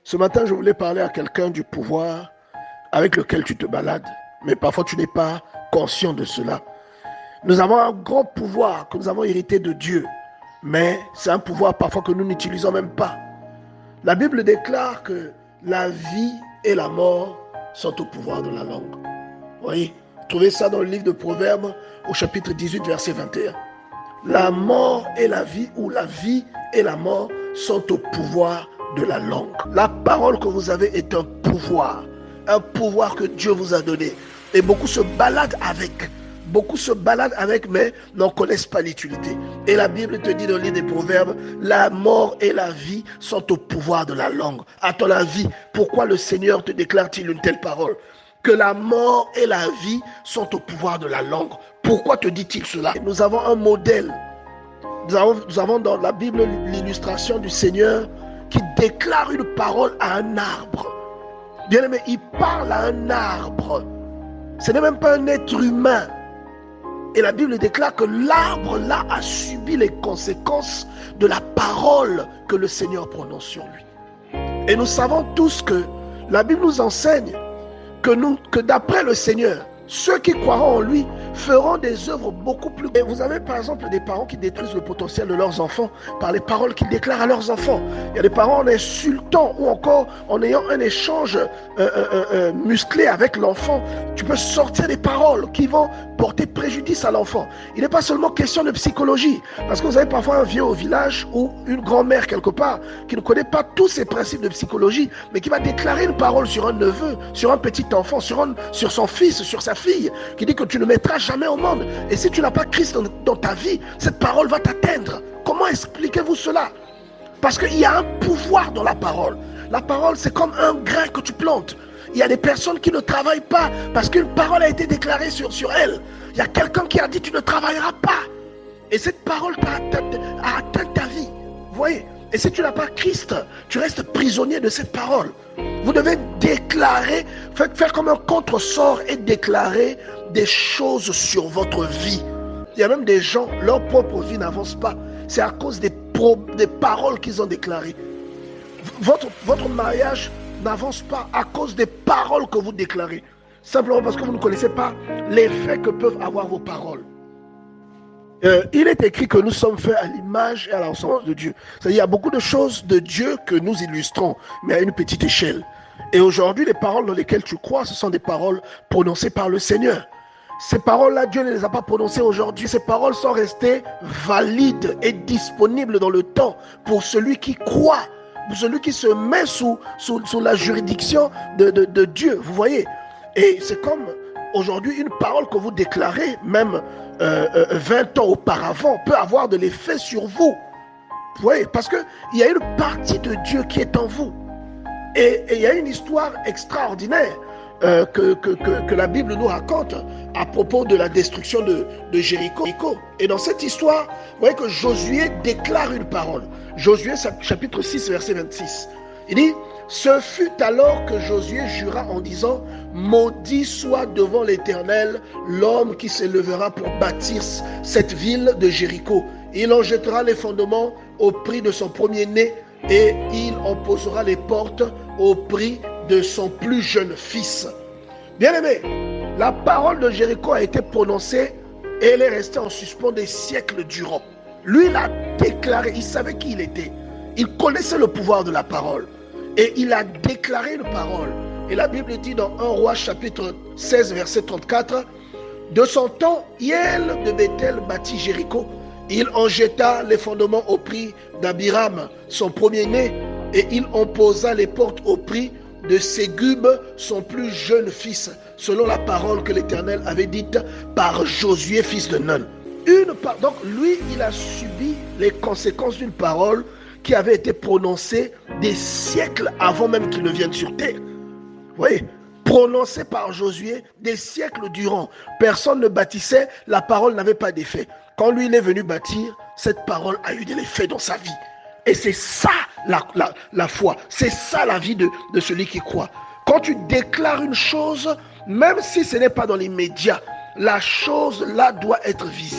Ce matin, je voulais parler à quelqu'un du pouvoir avec lequel tu te balades, mais parfois tu n'es pas conscient de cela. Nous avons un grand pouvoir que nous avons hérité de Dieu, mais c'est un pouvoir parfois que nous n'utilisons même pas. La Bible déclare que la vie et la mort sont au pouvoir de la langue. Vous voyez, trouvez ça dans le livre de Proverbes au chapitre 18, verset 21. La mort et la vie, ou la vie et la mort sont au pouvoir de la langue. La parole que vous avez est un pouvoir que Dieu vous a donné. Et beaucoup se baladent avec, mais n'en connaissent pas l'utilité. Et la Bible te dit dans le livre des Proverbes, la mort et la vie sont au pouvoir de la langue. À ton avis, pourquoi le Seigneur te déclare-t-il une telle parole? Que la mort et la vie sont au pouvoir de la langue. Pourquoi te dit-il cela? Nous avons un modèle. Nous avons dans la Bible l'illustration du Seigneur qui déclare une parole à un arbre. Bien aimé, il parle à un arbre. Ce n'est même pas un être humain. Et la Bible déclare que l'arbre là a subi les conséquences de la parole que le Seigneur prononce sur lui. Et nous savons tous que la Bible nous enseigne que d'après le Seigneur, ceux qui croiront en lui feront des œuvres beaucoup plus. Et vous avez par exemple des parents qui détruisent le potentiel de leurs enfants par les paroles qu'ils déclarent à leurs enfants. Il y a des parents en insultant ou encore en ayant un échange musclé avec l'enfant. Tu peux sortir des paroles qui vont porter préjudice à l'enfant. Il n'est pas seulement question de psychologie, parce que vous avez parfois un vieux au village ou une grand-mère quelque part qui ne connaît pas tous ces principes de psychologie, mais qui va déclarer une parole sur un neveu, sur un petit enfant, sur son fils, sur sa fille, qui dit que tu ne mettras jamais au monde. Et si tu n'as pas Christ dans ta vie, cette parole va t'atteindre. Comment expliquez-vous cela? Parce qu'il y a un pouvoir dans la parole. La parole, c'est comme un grain que tu plantes. Il y a des personnes qui ne travaillent pas parce qu'une parole a été déclarée sur elles. Il y a quelqu'un qui a dit tu ne travailleras pas. Et cette parole a atteint ta vie. Vous voyez? Et si tu n'as pas Christ, tu restes prisonnier de cette parole. Vous devez déclarer, faire comme un contre-sort et déclarer des choses sur votre vie. Il y a même des gens, leur propre vie n'avance pas. C'est à cause des paroles qu'ils ont déclarées. Votre mariage n'avance pas à cause des paroles que vous déclarez. Simplement parce que vous ne connaissez pas l'effet que peuvent avoir vos paroles. Il est écrit que nous sommes faits à l'image et à la ressemblance de Dieu. C'est-à-dire, il y a beaucoup de choses de Dieu que nous illustrons, mais à une petite échelle. Et aujourd'hui, les paroles dans lesquelles tu crois, ce sont des paroles prononcées par le Seigneur. Ces paroles-là, Dieu ne les a pas prononcées aujourd'hui. Ces paroles sont restées valides et disponibles dans le temps pour celui qui croit, pour celui qui se met sous la juridiction de Dieu. Vous voyez? Et c'est comme aujourd'hui, une parole que vous déclarez, même 20 ans auparavant, peut avoir de l'effet sur vous. Vous voyez? Parce qu'il y a une partie de Dieu qui est en vous. Et il y a une histoire extraordinaire que la Bible nous raconte à propos de la destruction de Jéricho. Et dans cette histoire, vous voyez que Josué déclare une parole. Josué chapitre 6, verset 26. Il dit, ce fut alors que Josué jura en disant, maudit soit devant l'Éternel l'homme qui s'élèvera pour bâtir cette ville de Jéricho. Il en jettera les fondements au prix de son premier-né et il en posera les portes au prix de son plus jeune fils. Bien aimé, la parole de Jéricho a été prononcée et elle est restée en suspens des siècles durant. Lui, il a déclaré, il savait qui il était. Il connaissait le pouvoir de la parole. Et il a déclaré une parole. Et la Bible dit dans 1 Roi chapitre 16 verset 34, de son temps, Hiel de Bethel bâtit Jéricho. Il en jeta les fondements au prix d'Abiram, son premier-né, et il en posa les portes au prix de Ségub, son plus jeune fils, selon la parole que l'Éternel avait dite par Josué, fils de Nun. Donc lui, il a subi les conséquences d'une parole qui avait été prononcée des siècles avant même qu'il ne vienne sur terre. Vous voyez, prononcée par Josué des siècles durant. Personne ne bâtissait, la parole n'avait pas d'effet. Quand lui, il est venu bâtir, cette parole a eu de l'effet dans sa vie. Et c'est ça la foi, c'est ça la vie de celui qui croit. Quand tu déclares une chose, même si ce n'est pas dans l'immédiat, la chose là doit être visible.